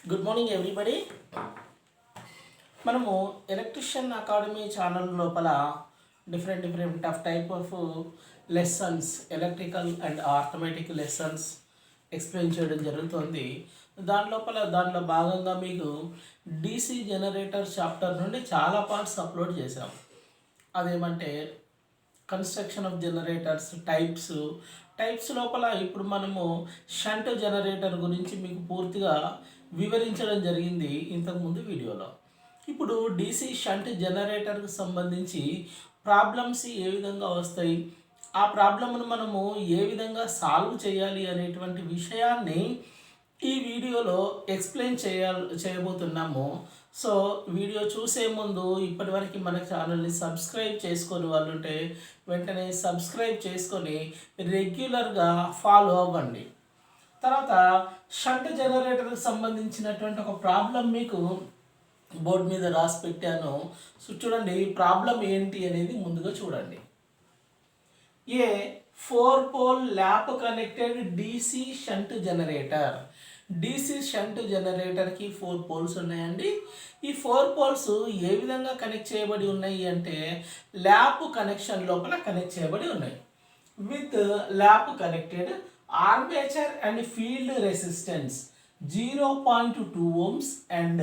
Good morning everybody. మనము electrician academy channel లోపల different type of lessons, electrical and arithmetic lessons explain చేయడం జరుగుతుంది. దాంట్లో భాగంగా మీకు డీసీ జనరేటర్ చాప్టర్ నుండి చాలా పార్ట్స్ అప్లోడ్ చేశాం. అదేమంటే కన్స్ట్రక్షన్ ఆఫ్ జనరేటర్స్, టైప్స్ లోపల ఇప్పుడు మనము షంట్ జనరేటర్ గురించి మీకు పూర్తిగా వివరించడం జరిగింది ఇంతకుముందు వీడియోలో. ఇప్పుడు డీసీ షంట్ జనరేటర్కి సంబంధించి ప్రాబ్లమ్స్ ఏ విధంగా వస్తాయి, ఆ ప్రాబ్లమ్ను మనము ఏ విధంగా సాల్వ్ చేయాలి అనేటువంటి విషయాన్ని ఈ వీడియోలో ఎక్స్ప్లెయిన్ చేయబోతున్నాము. సో వీడియో చూసే ముందు ఇప్పటివరకు మన ఛానల్ని సబ్స్క్రైబ్ చేసుకొని వాళ్ళు ఉంటే వెంటనే సబ్స్క్రైబ్ చేసుకొని రెగ్యులర్గా ఫాలో అవ్వండి. తర్వాత షంట్ జనరేటర్కి సంబంధించినటువంటి ఒక ప్రాబ్లం మీకు బోర్డు మీద రాసి పెట్టాను. సో చూడండి, ప్రాబ్లం ఏంటి అనేది ముందుగా చూడండి. A 4-pole lap connected DC shunt generator. DC shunt జనరేటర్కి 4 పోల్స్ ఉన్నాయండి. ఈ 4 పోల్స్ ఏ విధంగా కనెక్ట్ చేయబడి ఉన్నాయి అంటే ల్యాప్ కనెక్షన్ లోపల కనెక్ట్ చేయబడి ఉన్నాయి. With lap connected armature and field resistance 0.2 ohms and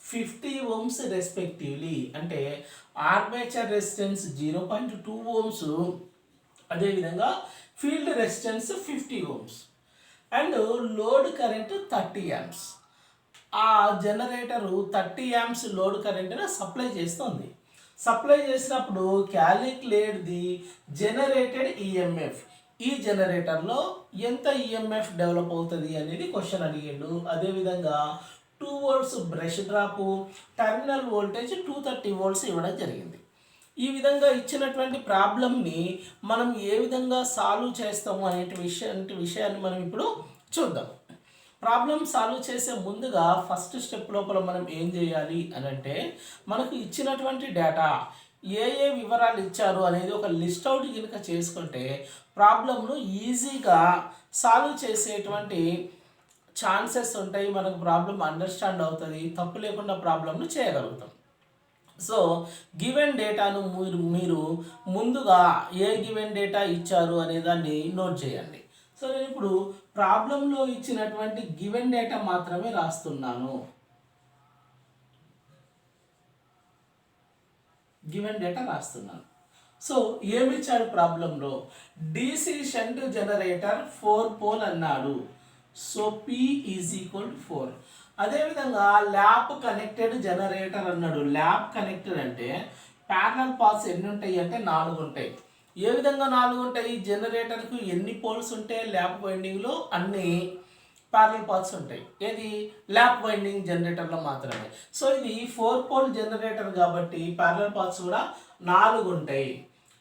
50 ohms respectively. అంటే ఆర్మేచర్ రెసిస్టెన్స్ 0.2 ohms, అదేవిధంగా field resistance 50 ohms and load current 30 amps. ఆ జనరేటరు 30 amps లోడ్ కరెంట్ని సప్లై చేస్తుంది. సప్లై చేసినప్పుడు క్యాలిక్యులేట్ ది జనరేటెడ్ ఈఎంఎఫ్. ఈ జనరేటర్లో ఎంత ఈఎంఎఫ్ డెవలప్ అవుతుంది అనేది క్వశ్చన్ అడిగాడు. అదేవిధంగా 2 volts brush drop, terminal voltage 230 volts ఇవ్వడం జరిగింది. ఈ విధంగా ఇచ్చినటువంటి ప్రాబ్లమ్ని మనం ఏ విధంగా సాల్వ్ చేస్తాము అనే విషయాన్ని మనం ఇప్పుడు చూద్దాం. ప్రాబ్లం సాల్వ్ చేసే ముందుగా ఫస్ట్ స్టెప్ లోపల మనం ఏం చేయాలి అని అంటే, మనకు ఇచ్చినటువంటి డేటా ఏ వివరాలు ఇచ్చారు అనేది ఒక లిస్ట్ అవుట్ కనుక చేసుకుంటే ప్రాబ్లంను ఈజీగా సాల్వ్ చేసేటువంటి ఛాన్సెస్ ఉంటాయి. మనకు ప్రాబ్లం అండర్స్టాండ్ అవుతుంది, తప్పు లేకుండా ప్రాబ్లంను చేయగలుగుతాం. సో గివెన్ డేటాను మీరు ముందుగా ఏ గివెన్ డేటా ఇచ్చారు అనే దాన్ని నోట్ చేయండి. సో నేను ఇప్పుడు ప్రాబ్లంలో ఇచ్చినటువంటి గివెన్ డేటా మాత్రమే రాస్తున్నాను. గివెన్ డేటా రాస్తున్నాను. సో ఏమి ఇచ్చాడు ప్రాబ్లంలో? డీసీ షంట్ జనరేటర్ 4-pole అన్నాడు. So P is equal to 4. అదేవిధంగా ల్యాప్ కనెక్టెడ్ జనరేటర్ అన్నాడు. ల్యాప్ కనెక్టెడ్ అంటే ప్యారలల్ పాత్స్ ఎన్ని ఉంటాయి అంటే 4 ఉంటాయి. ఏ విధంగా 4 ఉంటాయి? జనరేటర్కు ఎన్ని పోల్స్ ఉంటే ల్యాప్ వైండింగ్లో అన్ని ప్యారలల్ పాత్స్ ఉంటాయి. ఏది? ల్యాప్ వైండింగ్ జనరేటర్లో మాత్రమే. సో ఇది 4-pole జనరేటర్ కాబట్టి ప్యారలల్ పాత్స్ కూడా 4 ఉంటాయి.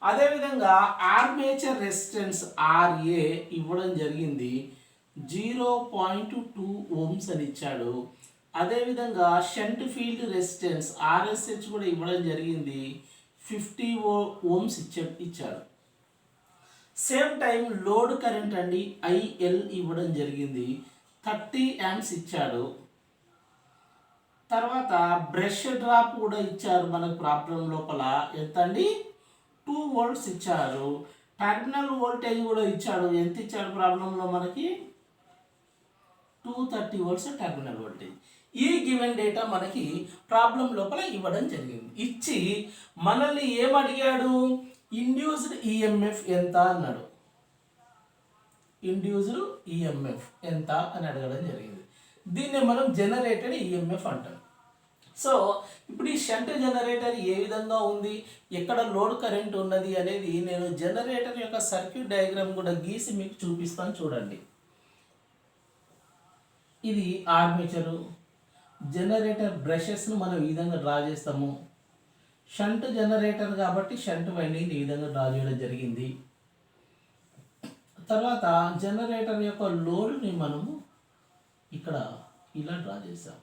అదేవిధంగా ఆర్మేచర్ రెసిస్టెన్స్ RA ఇవ్వడం జరిగింది, 0.2 ohms అని ఇచ్చాడు. అదేవిధంగా షంట్ ఫీల్డ్ రెసిస్టెన్స్ RSH కూడా ఇవ్వడం జరిగింది, 50 ohms ఇచ్చాడు. సేమ్ టైం లోడ్ కరెంట్ అండి IL ఇవ్వడం జరిగింది, 30 amps ఇచ్చాడు. తర్వాత బ్రష్ డ్రాప్ కూడా ఇచ్చారు మనకు ప్రాబ్లం లోపల. ఎంత అండి? 2 volts ఇచ్చారు. టెర్మినల్ వోల్టేజ్ కూడా ఇచ్చాడు. ఎంత ఇచ్చాడు ప్రాబ్లంలో మనకి? 230 volts టెర్మినల్ వోల్టేజ్. ఈ గివెన్ డేటా మనకి ప్రాబ్లం లోపల ఇవ్వడం జరిగింది. ఇచ్చి మనల్ని ఏమడిగాడు? ఇండ్యూస్డ్ ఈఎంఎఫ్ ఎంత అన్నాడు. ఇండ్యూస్డ్ ఈఎంఎఫ్ ఎంత అని అడగడం జరిగింది. దీన్ని మనం జనరేటెడ్ ఈఎంఎఫ్ అంటాం. సో ఇప్పుడు ఈ షంట్ జనరేటర్ ఏ విధంగా ఉంది, ఎక్కడ లోడ్ కరెంట్ ఉన్నది అనేది నేను జనరేటర్ యొక్క సర్క్యూట్ డయాగ్రామ్ కూడా గీసి మీకు చూపిస్తాను. చూడండి, ఇది ఆర్మేచరు. జనరేటర్ బ్రషెస్ను మనం ఈ విధంగా డ్రా చేస్తాము. షంట్ జనరేటర్ కాబట్టి షంట్ వైండింగ్ ఈ విధంగా డ్రా చేయడం జరిగింది. తర్వాత జనరేటర్ యొక్క లోడ్ని మనము ఇక్కడ ఇలా డ్రా చేసాం.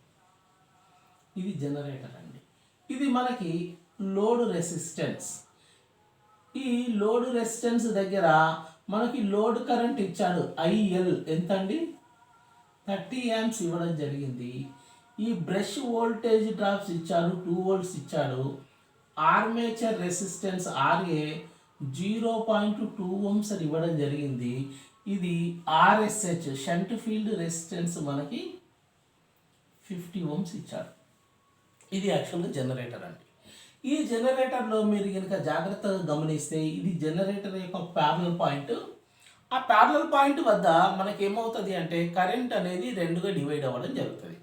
ఇది జనరేటర్ అండి. ఇది మనకి లోడ్ రెసిస్టెన్స్. ఈ లోడ్ రెసిస్టెన్స్ దగ్గర మనకి లోడ్ కరెంట్ ఇచ్చాడు IL. ఎంత అండి? 30 యాంప్స్ ఇవ్వడం జరిగింది. ఈ బ్రష్ వోల్టేజ్ డ్రాప్స్ ఇచ్చాడు, 2 వోల్ట్స్ ఇచ్చాడు. ఆర్మేచర్ రెసిస్టెన్స్ ఆర్ఏ 0.2 ఓమ్స్ అని ఇవ్వడం జరిగింది. ఇది ఆర్ఎస్హెచ్ షంట్ ఫీల్డ్ రెసిస్టెన్స్ మనకి 50 ఓమ్స్ ఇచ్చాడు. ఇది యాక్చువల్గా జనరేటర్ అండి. ఈ జనరేటర్లో మీరు కనుక జాగ్రత్తగా గమనిస్తే ఇది జనరేటర్ యొక్క ప్యారలల్ పాయింట్. ఆ ప్యారలల్ పాయింట్ వద్ద మనకి ఏమవుతుంది అంటే కరెంట్ అనేది రెండుగా డివైడ్ అవ్వడం జరుగుతుంది.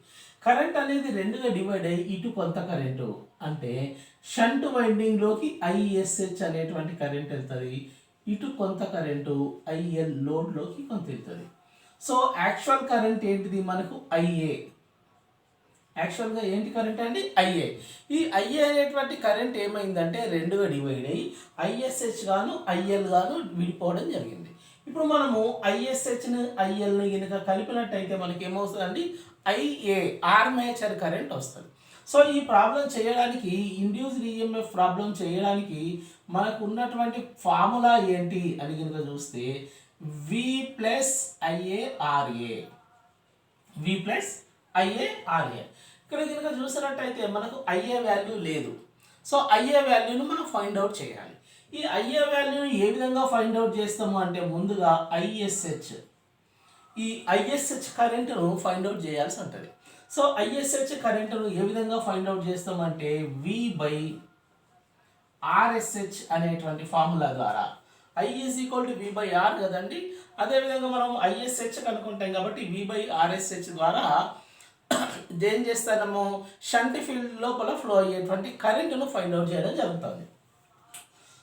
కరెంట్ అనేది రెండుగా డివైడ్ అయ్యి ఇటు కొంత కరెంటు అంటే షంట్ వైండింగ్లోకి ఐఎస్హెచ్ అనేటువంటి కరెంట్ వెళ్తుంది, ఇటు కొంత కరెంటు ఐఎల్ లోడ్లోకి కొంత వెళ్తుంది. సో యాక్చువల్ కరెంట్ ఏంటిది మనకు ఐఏ. యాక్చువల్గా ఏంటి కరెంట్ అండి? ఐఏ. ఈ ఐఏ అనేటువంటి కరెంట్ ఏమైందంటే రెండుగా డివైడ్ అయ్యి ఐఎస్హెచ్ గాను ఐఎల్ గాను విడిపోవడం జరిగింది. ఇప్పుడు మనము ఐఎస్హెచ్ని ఐఎల్ని కనుక కలిపినట్టయితే మనకి ఏమవుతుందండి? ఐఏ ఆర్మేచర్ కరెంట్ వస్తుంది. సో ఈ ప్రాబ్లం చేయడానికి, ఇండ్యూస్డ్ ఈఎంఎఫ్ ప్రాబ్లం చేయడానికి మనకు ఉన్నటువంటి ఫార్ములా ఏంటి అని కనుక చూస్తే వి plus IaRa. V plus IARA. ఇక్కడ కనుక చూసినట్టయితే మనకు ఐఏ వాల్యూ లేదు. సో ఐఏ వాల్యూను మనం ఫైండ్ అవుట్ చేయాలి. ఈ ఐఏ వాల్యూని ఏ విధంగా ఫైండ్ అవుట్ చేస్తాము అంటే ముందుగా ఐఎస్హెచ్, ఈ ఐఎస్హెచ్ కరెంటును ఫైండ్ అవుట్ చేయాల్సి ఉంటుంది. సో ఐఎస్హెచ్ కరెంటును ఏ విధంగా ఫైండ్ అవుట్ చేస్తామంటే వి బై ఆర్ఎస్హెచ్ అనేటువంటి ఫార్ములా ద్వారా. I is equal to V by R కదండి. అదేవిధంగా మనం ఐఎస్హెచ్ కనుక్కుంటాం కాబట్టి వి బై ఆర్ఎస్హెచ్ ద్వారా ఏం చేస్తాము, షంట్ ఫీల్డ్ లోపల ఫ్లో అయ్యేటువంటి కరెంటును ఫైండ్ అవుట్ చేయడం జరుగుతుంది.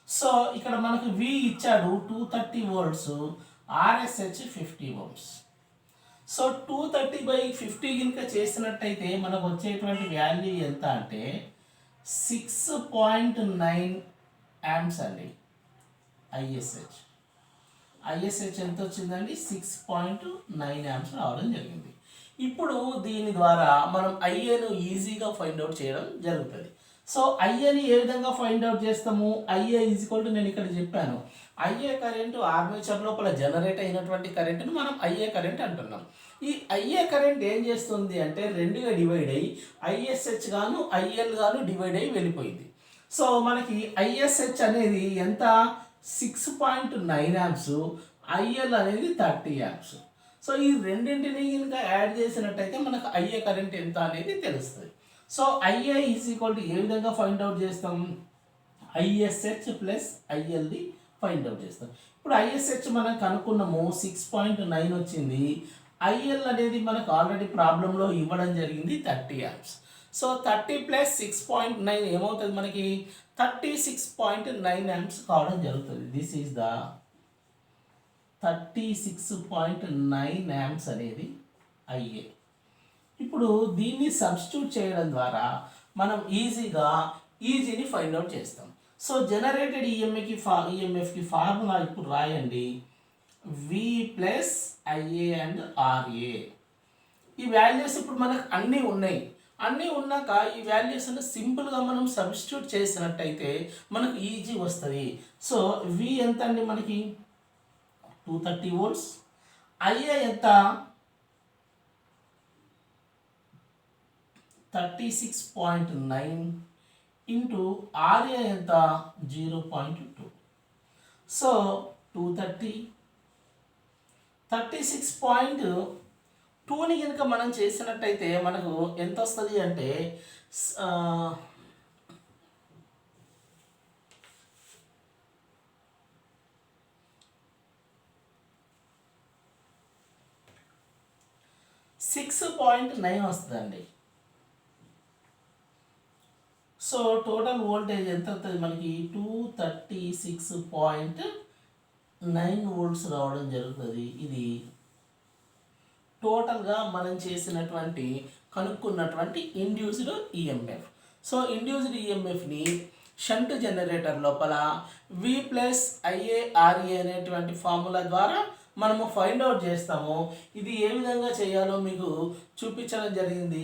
సో ఇక్కడ మనకు వి ఇచ్చాడు 230 వోల్ట్స్, ఆర్ఎస్హెచ్ 50 ఓమ్స్. సో 230/50 కనుక చేసినట్టయితే మనకు వచ్చేటువంటి వాల్యూ ఎంత అంటే 6.9 యాంప్స్ అండి. ఐఎస్హెచ్ ఎంత వచ్చిందండి? 6.9 యాంప్స్ రావడం జరిగింది. ఇప్పుడు దీని ద్వారా మనం ఐఏను ఈజీగా ఫైండ్ అవుట్ చేయడం జరుగుతుంది. సో ఐఏని ఏ విధంగా ఫైండ్ అవుట్ చేస్తాము? ఐఏ ఈజ్ ఈక్వల్ టు నేను ఇక్కడ చెప్పాను, ఐఏ కరెంటు ఆర్మేచర్ లోపల జనరేట్ అయినటువంటి కరెంటును మనం ఐఏ కరెంట్ అంటున్నాం. ఈ ఐఏ కరెంట్ ఏం చేస్తుంది అంటే రెండుగా డివైడ్ అయ్యి ఐఎస్హెచ్ గాను ఐఎల్ గాను డివైడ్ అయ్యి వెళ్ళిపోయింది. సో మనకి ఐఎస్హెచ్ అనేది ఎంత? 6.9 యాంప్స్, ఐఎల్ అనేది 30 యాంప్స్. సో ఈ రెండింటిని కనుక యాడ్ చేసినట్టయితే మనకు ఐఏ కరెంట్ ఎంత అనేది తెలుస్తుంది. So IA is equal to ఏ విధంగా ఫైండ్ అవుట్ చేస్తాం? ఐఎస్హెచ్ ప్లస్ ఐఎల్ది ఫైండ్ అవుట్ చేస్తాం. ఇప్పుడు ఐఎస్హెచ్ మనం కనుక్కున్నాము, 6.9 వచ్చింది. ఐఎల్ అనేది మనకు ఆల్రెడీ ప్రాబ్లంలో ఇవ్వడం జరిగింది 30 యాంప్స్. సో 30 ప్లస్ 6.9 ఏమవుతుంది మనకి? 36.9 యాంప్స్ కావడం జరుగుతుంది. దిస్ ఈజ్ ద 36.9 యాంప్స్ అనేది ఐఏ. ఇప్పుడు దీన్ని సబ్స్టిట్యూట్ చేయడం ద్వారా మనం ఈజీని ఫైండ్ అవుట్ చేస్తాం. సో జనరేటెడ్ ఈఎంఎఫ్కి ఫార్ములా ఇప్పుడు రాయండి, వి ప్లస్ ఐఏ అండ్ ఆర్ఏ. ఈ వాల్యూస్ ఇప్పుడు మనకు అన్నీ ఉన్నాక ఈ వాల్యూస్ని సింపుల్గా మనం సబ్స్టిట్యూట్ చేసినట్టయితే మనకు ఈజీ వస్తుంది. సో వి ఎంత అండి మనకి? 230 వోల్ట్స్. ఐఏ ఎంత? 36.9 ఇంటూ ఆర్ఏ ఎంత? 0.2. సో 230 36.2ని కనుక మనం చేసినట్టయితే మనకు ఎంత వస్తుంది అంటే 6.9 వస్తుందండి. సో టోటల్ వోల్టేజ్ ఎంత అవుతుంది మనకి? 236.9 వోల్ట్స్ రావడం జరుగుతుంది. ఇది టోటల్గా మనం కనుక్కున్నటువంటి ఇండ్యూస్డ్ ఈఎంఎఫ్. సో ఇండ్యూస్డ్ ఈఎంఎఫ్ని షంట్ జనరేటర్ లోపల వి ప్లస్ ఐఏఆర్ఏ అనేటువంటి ఫార్ములా ద్వారా మనము ఫైండ్ అవుట్ చేస్తాము. ఇది ఏ విధంగా చేయాలో మీకు చూపించడం జరిగింది.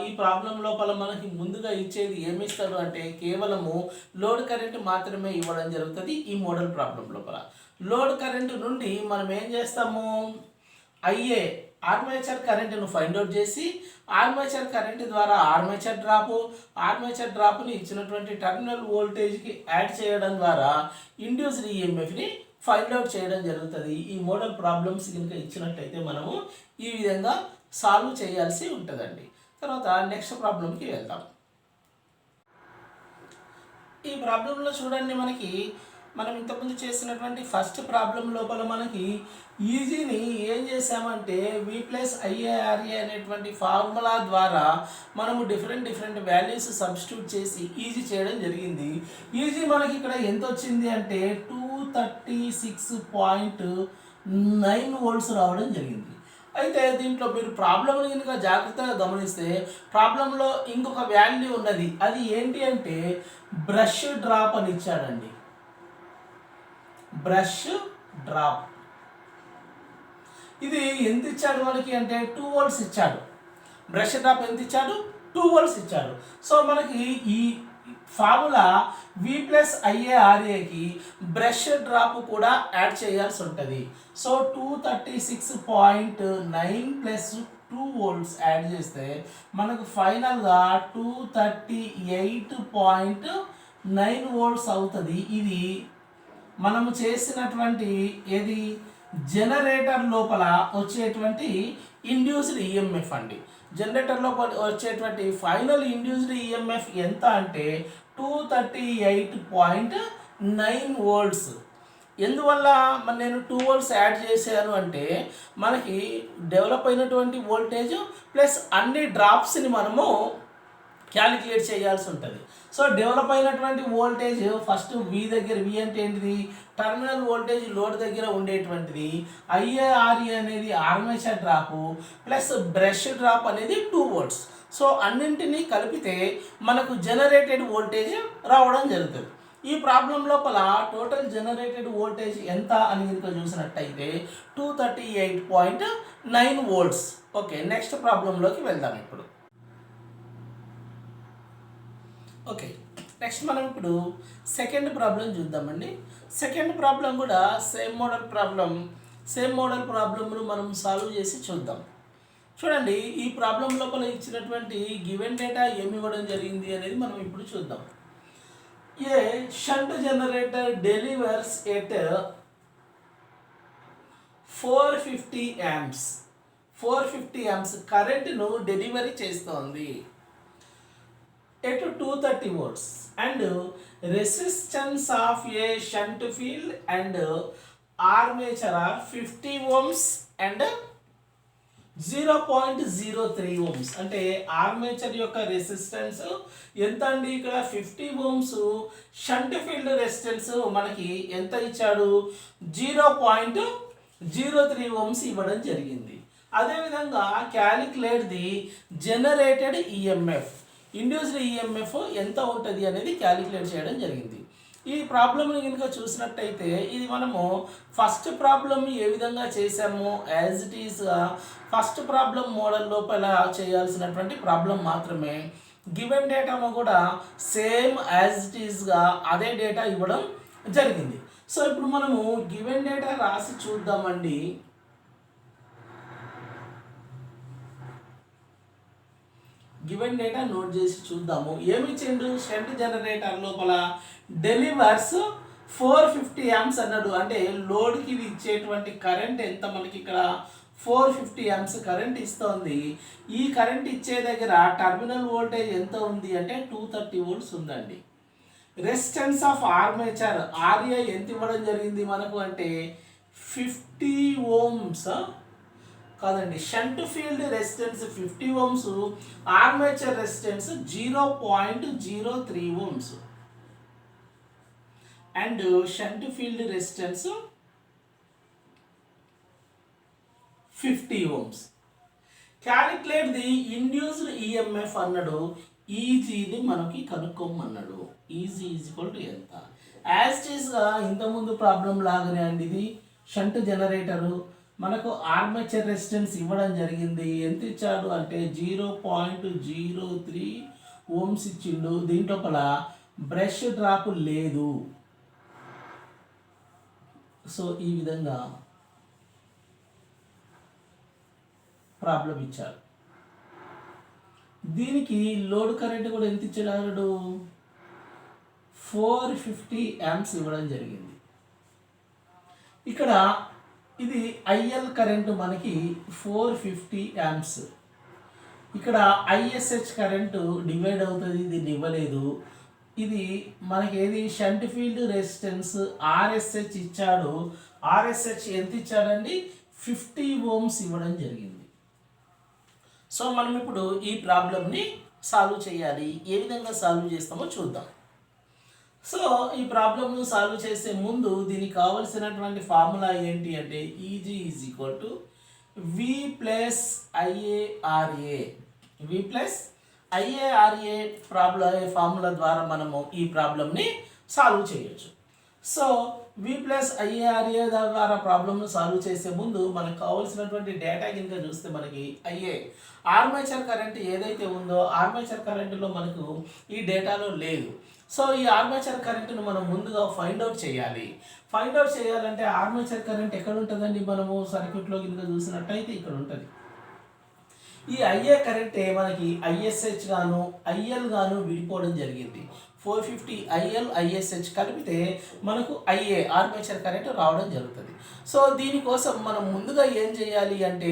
ఈ ప్రాబ్లం లోపల మనకి ముందుగా ఇచ్చేది ఏమిస్తాడు అంటే కేవలము లోడ్ కరెంట్ మాత్రమే ఇవ్వడం జరుగుతుంది. ఈ మోడల్ ప్రాబ్లం లోపల లోడ్ కరెంట్ నుండి మనం ఏం చేస్తాము? ఆర్మేచర్ కరెంట్ను ఫైండ్ అవుట్ చేసి ఆర్మేచర్ కరెంట్ ద్వారా ఆర్మేచర్ డ్రాప్ని ఇచ్చినటువంటి టెర్మినల్ వోల్టేజ్కి యాడ్ చేయడం ద్వారా ఇండ్యూస్డ్ ఈఎంఎఫ్ని ఫైండ్ అవుట్ చేయడం జరుగుతుంది. ఈ మోడల్ ప్రాబ్లమ్స్ కనుక ఇచ్చినట్లయితే మనము ఈ విధంగా సాల్వ్ చేయాల్సి ఉంటుందండి. తర్వాత నెక్స్ట్ ప్రాబ్లంకి వెళ్దాం. ఈ ప్రాబ్లంలో చూడండి, మనం ఇంతకుముందు చేసినటువంటి ఫస్ట్ ప్రాబ్లం లోపల మనకి ఈజీని ఏం చేసామంటే V+IARA అనేటువంటి ఫార్ములా ద్వారా మనము డిఫరెంట్ వాల్యూస్ సబ్స్టిట్యూట్ చేసి ఈజీ చేయడం జరిగింది. ఈజీ మనకి ఇక్కడ ఎంత వచ్చింది అంటే 236.9 వోల్ట్స్ రావడం జరిగింది. అయితే దీంట్లో మీరు ప్రాబ్లంని కనుక జాగ్రత్తగా గమనిస్తే ప్రాబ్లంలో ఇంకొక వాల్యూ ఉన్నది. అది ఏంటి అంటే బ్రష్ డ్రాప్ అని ఇచ్చాడండి. బ్రష్ డ్రాప్ ఇది ఎంత ఇచ్చాడు మనకి అంటే 2 వోల్ట్స్ ఇచ్చాడు. బ్రష్ డ్రాప్ ఎంత ఇచ్చాడు? 2 వోల్ట్స్ ఇచ్చాడు. సో మనకి ఈ ఫార్ములా V+IARAకి బ్రష్ డ్రాప్ కూడా యాడ్ చేయాల్సి ఉంటుంది. సో 236.9 ప్లస్ 2 వోల్ట్స్ యాడ్ చేస్తే మనకు ఫైనల్గా 238.9 వోల్ట్స్ అవుతుంది. ఇది మనము చేసినటువంటి ఏది జనరేటర్ లోపల వచ్చేటువంటి ఇండ్యూస్డ్ ఈఎంఎఫ్ అండి. జనరేటర్ లోపల వచ్చేటువంటి ఫైనల్ ఇండ్యూస్డ్ ఈఎంఎఫ్ ఎంత అంటే 238.9 వోల్ట్స్. ఎందువల్ల నేను 2 వోల్ట్స్ యాడ్ చేశాను అంటే మనకి డెవలప్ అయినటువంటి వోల్టేజ్ ప్లస్ అన్ని డ్రాప్స్ని మనము క్యాలిక్యులేట్ చేయాల్సి ఉంటుంది. సో డెవలప్ అయినటువంటి వోల్టేజ్ ఫస్ట్ V అంటే ఏంటిది? టర్మినల్ వోల్టేజ్ లోడ్ దగ్గర ఉండేటువంటిది. IARA అనేది armature drop plus brush drop అనేది 2 వోల్ట్స్. సో అన్నింటినీ కలిపితే మనకు జనరేటెడ్ వోల్టేజ్ రావడం జరుగుతుంది. ఈ ప్రాబ్లం లోపల టోటల్ జనరేటెడ్ వోల్టేజ్ ఎంత అని కనుక చూసినట్టయితే 238.9 వోల్ట్స్. ఓకే, నెక్స్ట్ ప్రాబ్లంలోకి వెళ్దాం ఇప్పుడు. ఓకే, నెక్స్ట్ మనం ఇప్పుడు సెకండ్ ప్రాబ్లం చూద్దామండి. సెకండ్ ప్రాబ్లం కూడా సేమ్ మోడల్ ప్రాబ్లంను మనం సాల్వ్ చేసి చూద్దాం. చూడండి, ఈ ప్రాబ్లం లోపల ఇచ్చినటువంటి గివెన్ డేటా ఏమి ఇవ్వడం జరిగింది అనేది మనం ఇప్పుడు చూద్దాం. A shunt generator delivers at 450 amps కరెంట్ను డెలివరీ చేస్తోంది at 230 volts and resistance of a shunt field and armature are 50 ohms and 0.03 ohms. అంటే ఆర్మేచర్ యొక్క రెసిస్టెన్స్ ఎంత అండి? ఇక్కడ 50 ohms. షంట్ ఫీల్డ్ రెసిస్టెన్స్ మనకి ఎంత ఇచ్చాడు? 0.03 ohms ఇవ్వడం జరిగింది. అదేవిధంగా calculate the generated EMF, induced EMF ఎంత ఉంటుంది అనేది క్యాలిక్యులేట్ చేయడం జరిగింది. ఈ ప్రాబ్లమ్ని కనుక చూసినట్టయితే ఇది మనము ఫస్ట్ ప్రాబ్లమ్ ఏ విధంగా చేసామో యాజ్ ఇట్ ఈస్గా ఫస్ట్ ప్రాబ్లం మోడల్ లోపల చేయాల్సినటువంటి ప్రాబ్లం మాత్రమే. గివెన్ డేటాను కూడా సేమ్ యాజ్ ఇట్ ఈస్గా అదే డేటా ఇవ్వడం జరిగింది. సో ఇప్పుడు మనము గివెన్ డేటా రాసి చూద్దామండి. గివెన్ డేటా నోట్ చేసి చూద్దాము. ఏమి ఇచ్చిండు? షంట్ జనరేటర్ లోపల డెలివర్స్ 450 amps అన్నాడు. అంటే లోడ్కి ఇది ఇచ్చేటువంటి కరెంట్ ఎంత? మనకి ఇక్కడ 450 amps కరెంట్ ఇస్తుంది. ఈ కరెంట్ ఇచ్చే దగ్గర టర్మినల్ వోల్టేజ్ ఎంత ఉంది అంటే 230 volts ఉందండి. రెసిస్టెన్స్ ఆఫ్ ఆర్మేచర్ ఆర్ఏ ఎంత ఇవ్వడం జరిగింది మనకు అంటే 50 ohms కాదండి, shunt field resistance 50 ohms, armature resistance 0.03 ohms and shunt field resistance 50 ohms. Calculate the induced EMF అన్నాడు. ఈజీని మనకి కనుక్కోమన్నాడు. ఈజీ ఈజ్ ఈక్వల్ టు ఎంత? యాజ్ ఇట్ ఈస్గా ఇంతకుముందు ప్రాబ్లం లాగానే అండి. ఇది షంట్ జనరేటరు, మనకు ఆర్మేచర్ రెసిస్టెన్స్ ఇవ్వడం జరిగింది. ఎంత ఇచ్చాడు అంటే 0.03 ohms ఇచ్చిండు. దీంట్లోపల బ్రష్ డ్రాప్ లేదు. సో ఈ విధంగా ప్రాబ్లం ఇచ్చారు. దీనికి లోడ్ కరెంట్ కూడా ఎంత ఇచ్చాడు, 450 యాంప్స్ ఇవ్వడం జరిగింది. ఇక్కడ ఇది ఐఎల్ కరెంటు మనకి 450 యాంప్స్. ఇక్కడ ఐఎస్హెచ్ కరెంటు డివైడ్ అవుతుంది, ఇది ఇవ్వలేదు. ఇది మనకి ఏది షంట్ ఫీల్డ్ రెసిస్టెన్స్ ఆర్ఎస్హెచ్ ఇచ్చాడు. ఆర్ఎస్హెచ్ ఎంత ఇచ్చాడండి, 50 ఓమ్స్ ఇవ్వడం జరిగింది. సో మనం ఇప్పుడు ఈ ప్రాబ్లమ్ని సాల్వ్ చేయాలి. ఏ విధంగా సాల్వ్ చేస్తామో చూద్దాం. సో ఈ ప్రాబ్లమ్ను సాల్వ్ చేసే ముందు దీనికి కావలసినటువంటి ఫార్ములా ఏంటి అంటే Eg is equal to V plus IaRa. V plus IaRa formula ద్వారా మనము ఈ ప్రాబ్లమ్ని సాల్వ్ చేయొచ్చు. సో వి ప్లస్ ఐఏఆర్ఏ ద్వారా ప్రాబ్లమ్ను సాల్వ్ చేసే ముందు మనకు కావాల్సినటువంటి డేటా కనుక చూస్తే మనకి ఐఏ ఆర్మేచర్ కరెంట్ ఏదైతే ఉందో ఆర్మేచర్ కరెంటులో మనకు ఈ డేటాలో లేదు. సో ఈ ఆర్మేచర్ కరెంటును మనం ముందుగా ఫైండ్ అవుట్ చేయాలి. ఫైండ్ అవుట్ చేయాలంటే ఆర్మేచర్ కరెంట్ ఎక్కడ ఉంటుందండి, మనము సర్క్యూట్లో కనుక చూసినట్టయితే ఇక్కడ ఉంటుంది. ఈ ఐఏ కరెంటే మనకి ఐఎస్హెచ్ గాను ఐఎల్ గాను విడిపోవడం జరిగింది. 450 ఐఎల్ ఐఎస్హెచ్ కలిపితే మనకు ఐఏ ఆర్మేచర్ కరెంట్ రావడం జరుగుతుంది. సో దీనికోసం మనం ముందుగా ఏం చేయాలి అంటే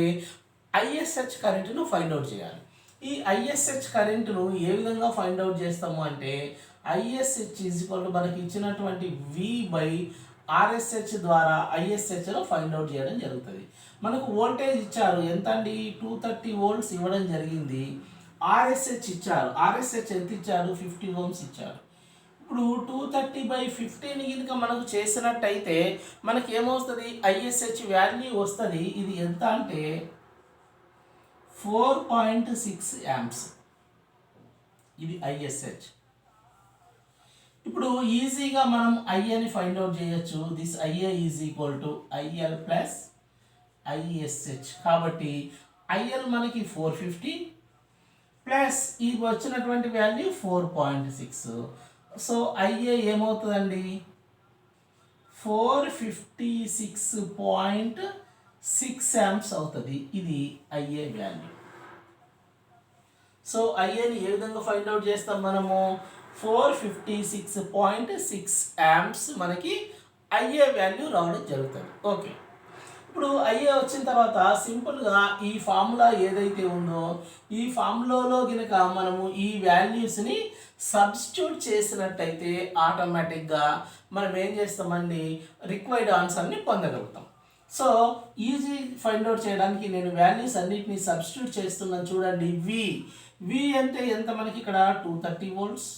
ఐఎస్హెచ్ కరెంటును ఫైండ్ అవుట్ చేయాలి. ఈ ఐఎస్హెచ్ కరెంటును ఏ విధంగా ఫైండ్ అవుట్ చేస్తాము అంటే ఐఎస్హెచ్ ఈజ్ ఈక్వల్ టు మనకి ఇచ్చినటువంటి వి బై ఆర్ఎస్హెచ్ ద్వారా ఐఎస్హెచ్లో ఫైండ్ అవుట్ చేయడం జరుగుతుంది. మనకు వోల్టేజ్ ఇచ్చారు ఎంత అండి, 230 వోల్ట్స్ ఇవ్వడం జరిగింది. ఆర్ఎస్హెచ్ ఇచ్చారు, ఆర్ఎస్హెచ్ ఎంత ఇచ్చారు, 50 ఓమ్స్ ఇచ్చారు. ఇప్పుడు 230/50ని కనుక మనకు చేసినట్టయితే మనకి ఏమవుతుంది, ఐఎస్హెచ్ వాల్యూ వస్తుంది. ఇది ఎంత అంటే 4.6 యాంప్స్. ఇది ఐఎస్హెచ్. ఇప్పుడు ఈజీగా మనం ఐఏని ఫైండ్ అవుట్ చేయొచ్చు. This Ia is equal to IL plus ISh. కాబట్టి ఐఎల్ మనకి 450 ప్లస్ ఇది వచ్చినటువంటి వాల్యూ 4.6. సో ఐఏ ఏమవుతుందండి, 456.6 యాంప్స్ అవుతుంది. ఇది ఐఏ వాల్యూ. సో ఐఏని ఏ విధంగా ఫైండ్ అవుట్ చేస్తాం మనము, 456.6 యాంప్స్ మనకి ఐఏ వాల్యూ రావడం జరుగుతుంది. ఓకే, ఇప్పుడు ఐఏ వచ్చిన తర్వాత సింపుల్గా ఈ ఫార్ములా ఏదైతే ఉందో ఈ ఫార్ములాలో కనుక మనము ఈ వాల్యూస్ని సబ్స్టిట్యూట్ చేసినట్టయితే ఆటోమేటిక్గా మనం ఏం చేస్తామండి, రిక్వైర్డ్ ఆన్సర్ని పొందగలుగుతాం. సో ఈజీ ఫైండ్ అవుట్ చేయడానికి నేను వాల్యూస్ అన్నిటిని సబ్స్టిట్యూట్ చేస్తున్నాను. చూడండి, వి అంటే ఎంత మనకి ఇక్కడ 230 వోల్ట్స్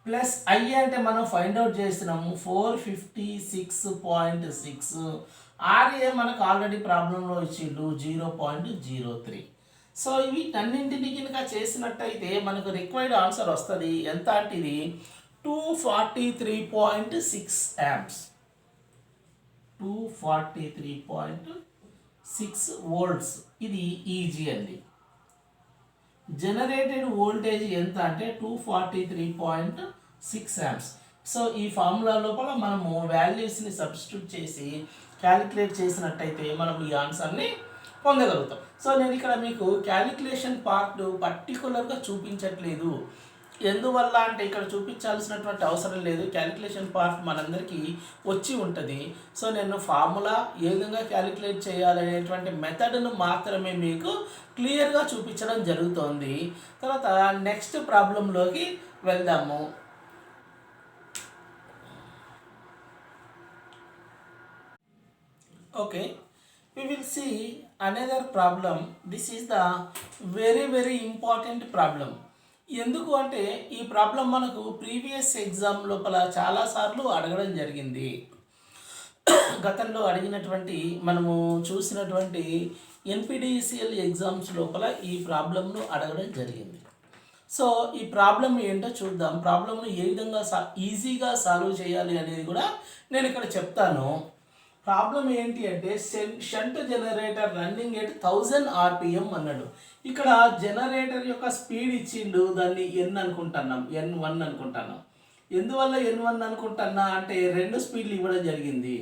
ప్లస్ ఐఏ అంటే మనం ఫైండ్ అవుట్ చేస్తున్నాము 456.6. ఆర్ఏ మనకు ఆల్రెడీ ప్రాబ్లంలో ఇచ్చిండు 0.03. సో వీటన్నింటిని కనుక చేసినట్టయితే మనకు రిక్వైర్డ్ ఆన్సర్ వస్తుంది. ఎంత అంటే ఇది 243.6 యాంప్స్, 243.6 వోల్ట్స్. ఇది ఈజీ అండి. జనరేటెడ్ వోల్టేజ్ ఎంత అంటే 243.6 యాంప్స్. సో ఈ ఫార్ములా లోపల మనము వాల్యూస్ని సబ్స్టిట్యూట్ చేసి క్యాలిక్యులేట్ చేసినట్టయితే మనం ఈ ఆన్సర్ని పొందగలుగుతాం. సో నేను ఇక్కడ మీకు క్యాలిక్యులేషన్ పార్ట్ పర్టికులర్గా చూపించట్లేదు. ఎందువల్ల అంటే ఇక్కడ చూపించాల్సినటువంటి అవసరం లేదు. క్యాలిక్యులేషన్ పార్ట్ మనందరికీ వచ్చి ఉంటుంది. సో నేను ఫార్ములా ఏ విధంగా క్యాలిక్యులేట్ చేయాలనేటువంటి మెథడ్ను మాత్రమే మీకు క్లియర్గా చూపించడం జరుగుతోంది. తర్వాత నెక్స్ట్ ప్రాబ్లంలోకి వెళ్దాము. Okay, we will see another problem. This is the very important problem. ఎందుకు అంటే ఈ ప్రాబ్లం మనకు ప్రీవియస్ ఎగ్జామ్ లోపల చాలాసార్లు అడగడం జరిగింది. గతంలో అడిగినటువంటి మనము చూసినటువంటి ఎన్పిడిసిఎల్ ఎగ్జామ్స్ లోపల ఈ ప్రాబ్లంను అడగడం జరిగింది. సో ఈ ప్రాబ్లం ఏంటో చూద్దాం. ప్రాబ్లంను ఏ విధంగా ఈజీగా సాల్వ్ చేయాలి అనేది కూడా నేను ఇక్కడ చెప్తాను. ప్రాబ్లం ఏంటి అంటే shunt generator running at 1000 RPM అన్నాడు. ఇక్కడ జనరేటర్ యొక్క స్పీడ్ ఇచ్చిండు, దాన్ని N అనుకుంటున్నాం, N1 అనుకుంటున్నాం. ఎందువల్ల N1 అనుకుంటున్నా అంటే 2 స్పీడ్లు ఇవ్వడం జరిగింది.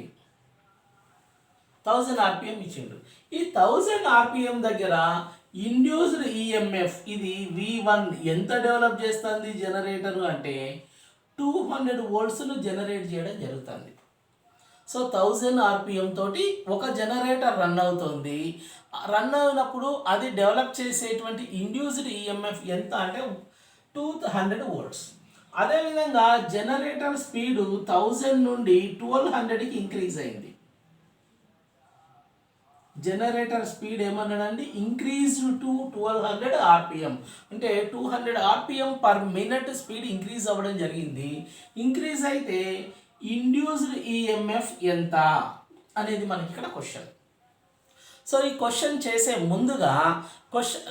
1000 RPM ఇచ్చిండు. ఈ 1000 RPM దగ్గర ఇండ్యూస్డ్ ఈఎంఎఫ్ ఇది V1 ఎంత డెవలప్ చేస్తుంది జనరేటర్ అంటే 200 వోల్ట్స్ను జనరేట్ చేయడం జరుగుతుంది. సో 1000 RPM తోటి ఒక జనరేటర్ రన్ అవుతుంది. రన్ అయినప్పుడు అది డెవలప్ చేసేటువంటి ఇండ్యూస్డ్ ఈఎంఎఫ్ ఎంత అంటే 200 వోల్ట్స్. అదేవిధంగా జనరేటర్ స్పీడు 1000 నుండి 1200కి ఇంక్రీజ్ అయింది. జనరేటర్ స్పీడ్ ఏమన్నాడండి, ఇంక్రీజ్ టు 1200 RPM అంటే 200 RPM per minute speed increase అవ్వడం జరిగింది. ఇంక్రీజ్ అయితే ఇండ్యూస్డ్ ఈఎంఎఫ్ ఎంత అనేది మనకి ఇక్కడ క్వశ్చన్. సో ఈ క్వశ్చన్ చేసే ముందుగా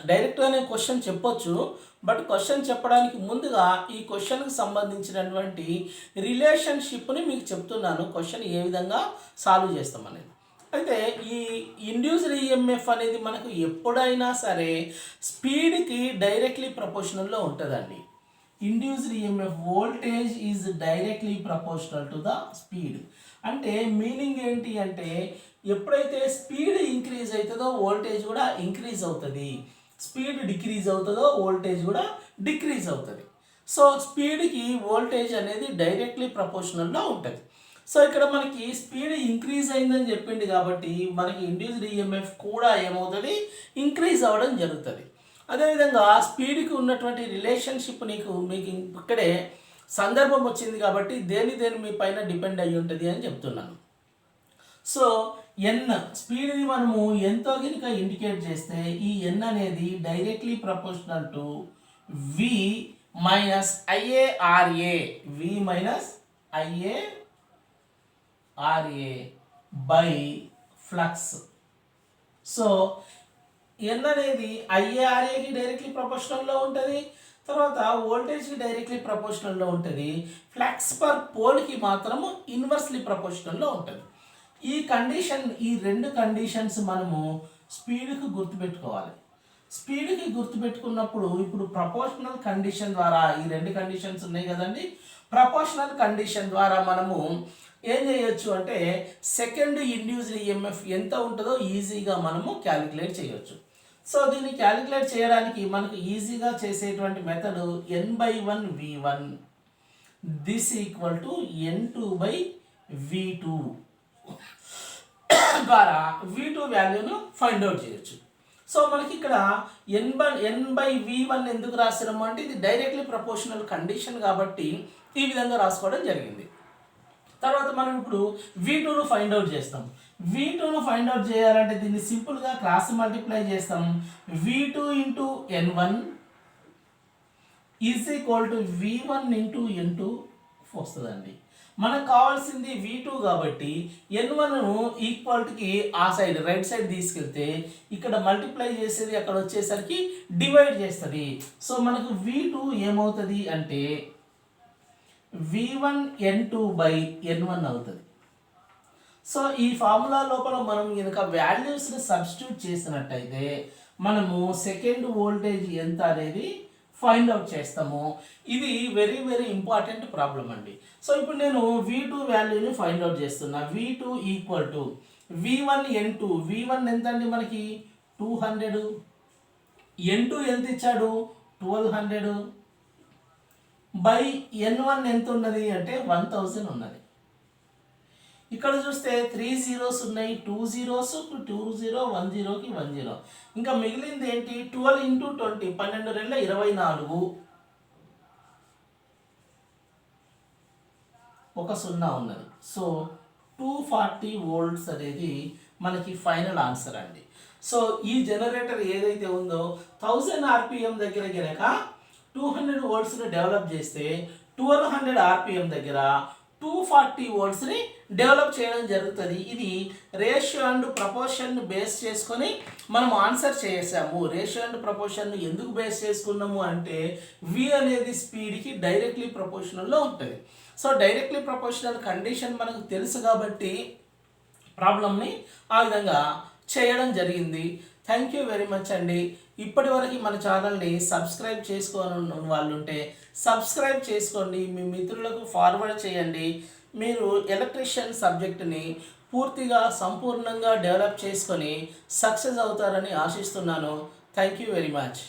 డైరెక్ట్గానే క్వశ్చన్ చెప్పొచ్చు, బట్ క్వశ్చన్ చెప్పడానికి ముందుగా ఈ క్వశ్చన్కి సంబంధించినటువంటి రిలేషన్షిప్ని మీకు చెప్తున్నాను, క్వశ్చన్ ఏ విధంగా సాల్వ్ చేస్తాం అనేది. అయితే ఈ ఇండ్యూస్డ్ ఈఎంఎఫ్ అనేది మనకు ఎప్పుడైనా సరే స్పీడ్కి డైరెక్ట్లీ ప్రపోర్షనల్లో ఉంటుందండి. Induced EMF voltage is directly proportional to the speed. అంటే మీనింగ్ ఏంటి అంటే ఎప్పుడైతే స్పీడ్ ఇంక్రీజ్ అవుతుందో వోల్టేజ్ కూడా ఇంక్రీజ్ అవుతుంది, స్పీడ్ డిక్రీజ్ అవుతుందో వోల్టేజ్ కూడా డిక్రీజ్ అవుతుంది. సో స్పీడ్కి వోల్టేజ్ అనేది డైరెక్ట్లీ ప్రపోర్షనల్లో ఉంటుంది. సో ఇక్కడ మనకి స్పీడ్ ఇంక్రీజ్ అయిందని చెప్పింది కాబట్టి మనకి ఇండ్యూస్డ్ ఈఎంఎఫ్ కూడా ఏమవుతుంది, ఇంక్రీజ్ అవ్వడం జరుగుతుంది. అదేవిధంగా స్పీడ్కి ఉన్నటువంటి రిలేషన్షిప్ మీకు ఇక్కడే సందర్భం వచ్చింది కాబట్టి దేని మీ పైన డిపెండ్ అయ్యి ఉంటుంది అని చెప్తున్నాను. సో ఎన్ స్పీడ్ని మనము ఎంతో కనుక ఇండికేట్ చేస్తే ఈ ఎన్ అనేది directly proportional to V minus IARA, V minus IARA by flux. So N అనేది ఐఏఆర్ఏకి డైరెక్ట్లీ ప్రపోర్షనల్లో ఉంటుంది, తర్వాత వోల్టేజ్కి డైరెక్ట్లీ ప్రపోర్షనల్లో ఉంటుంది, ఫ్లక్స్ పర్ పోల్కి మాత్రము ఇన్వర్స్లీ ప్రపోర్షనల్లో ఉంటుంది. ఈ రెండు కండిషన్స్ మనము స్పీడ్కి గుర్తుపెట్టుకోవాలి. స్పీడ్కి గుర్తుపెట్టుకున్నప్పుడు ఇప్పుడు ప్రపోర్షనల్ కండిషన్ ద్వారా ఈ రెండు కండిషన్స్ ఉన్నాయి కదండి, ప్రపోర్షనల్ కండిషన్ ద్వారా మనము ఏం చేయొచ్చు అంటే సెకండ్ ఇండ్యూస్డ్ ఈఎంఎఫ్ ఎంత ఉంటుందో ఈజీగా మనము క్యాలిక్యులేట్ చేయొచ్చు. సో దీన్ని క్యాలిక్యులేట్ చేయడానికి మనకు ఈజీగా చేసేటువంటి method n/1 v1 this equal to n2/v2 ద్వారా v2 వాల్యూను ఫైండ్ అవుట్ చేయొచ్చు. సో మనకి ఇక్కడ n/v1 ఎందుకు రాసినాము అంటే ఇది డైరెక్ట్లీ ప్రపోర్షనల్ కండిషన్ కాబట్టి ఈ విధంగా రాసుకోవడం జరిగింది. తర్వాత మనం ఇప్పుడు v2ను ఫైండ్ అవుట్ చేస్తాం. v2ను ఫైండ్ అవుట్ చేయాలంటే దీన్ని సింపుల్గా క్రాస్ మల్టిప్లై చేస్తాం. v2 into n1 is equal to v1 into n2 వస్తుందండి. మనకు కావాల్సింది v2 కాబట్టి n1ను ఈక్వాలిటీకి ఆ సైడ్ రైట్ సైడ్ తీసుకెళ్తే ఇక్కడ మల్టిప్లై చేసేది అక్కడ వచ్చేసరికి డివైడ్ చేస్తుంది. సో మనకు v2 ఏమవుతుంది అంటే v1 n2/n1 అవుతుంది. సో ఈ ఫార్ములా లోపల మనం కనుక వాల్యూస్ని సబ్స్టిట్యూట్ చేసినట్టయితే మనము సెకండ్ వోల్టేజ్ ఎంత అనేది ఫైండ్ అవుట్ చేస్తాము. ఇది వెరీ ఇంపార్టెంట్ ప్రాబ్లం అండి. సో ఇప్పుడు నేను v2 వాల్యూని ఫైండ్ అవుట్ చేస్తున్నా. v2 equal to v1 n2. v1 ఎంత అండి మనకి 200, n2 ఎంత ఇచ్చాడు 1200 బై n1 ఎంత ఉన్నది అంటే 1000 ఉన్నది. ఇక్కడ చూస్తే 3 zeros ఉన్నాయి, 2 zeros 2 0 1 0కి 1 0. ఇంకా మిగిలింది ఏంటి 12 ఇంటూ 20 12 2 24 ఒక 0 ఉన్నది. సో 240 volts అనేది మనకి ఫైనల్ ఆన్సర్ అండి. సో ఈ జనరేటర్ ఏదైతే ఉందో 1000 RPM దగ్గర కనుక 200 voltsని డెవలప్ చేస్తే 1200 RPM దగ్గర 240 voltsని డెవలప్ చేయడం జరుగుతుంది. ఇది రేషియో అండ్ ప్రపోర్షన్ బేస్ చేసుకొని మనం ఆన్సర్ చేసాము. రేషియో అండ్ ప్రపోర్షన్ ఎందుకు బేస్ చేసుకున్నాము అంటే v అనేది స్పీడ్కి డైరెక్ట్లీ ప్రపోర్షనల్లో ఉంటుంది. సో డైరెక్ట్లీ ప్రపోర్షనల్ కండిషన్ మనకు తెలుసు కాబట్టి ప్రాబ్లమ్ని ఆ విధంగా చేయడం జరిగింది. థ్యాంక్ యూ వెరీ మచ్ అండి. ఇప్పటి వరకు మన ఛానల్ని సబ్స్క్రైబ్ చేసుకోని వాళ్ళు ఉంటే సబ్స్క్రైబ్ చేసుకోండి, మీ మిత్రులకు ఫార్వర్డ్ చేయండి. మీరు ఎలక్ట్రీషియన్ సబ్జెక్టుని పూర్తిగా సంపూర్ణంగా డెవలప్ చేసుకొని సక్సెస్ అవుతారని ఆశిస్తున్నాను. Thank you very much.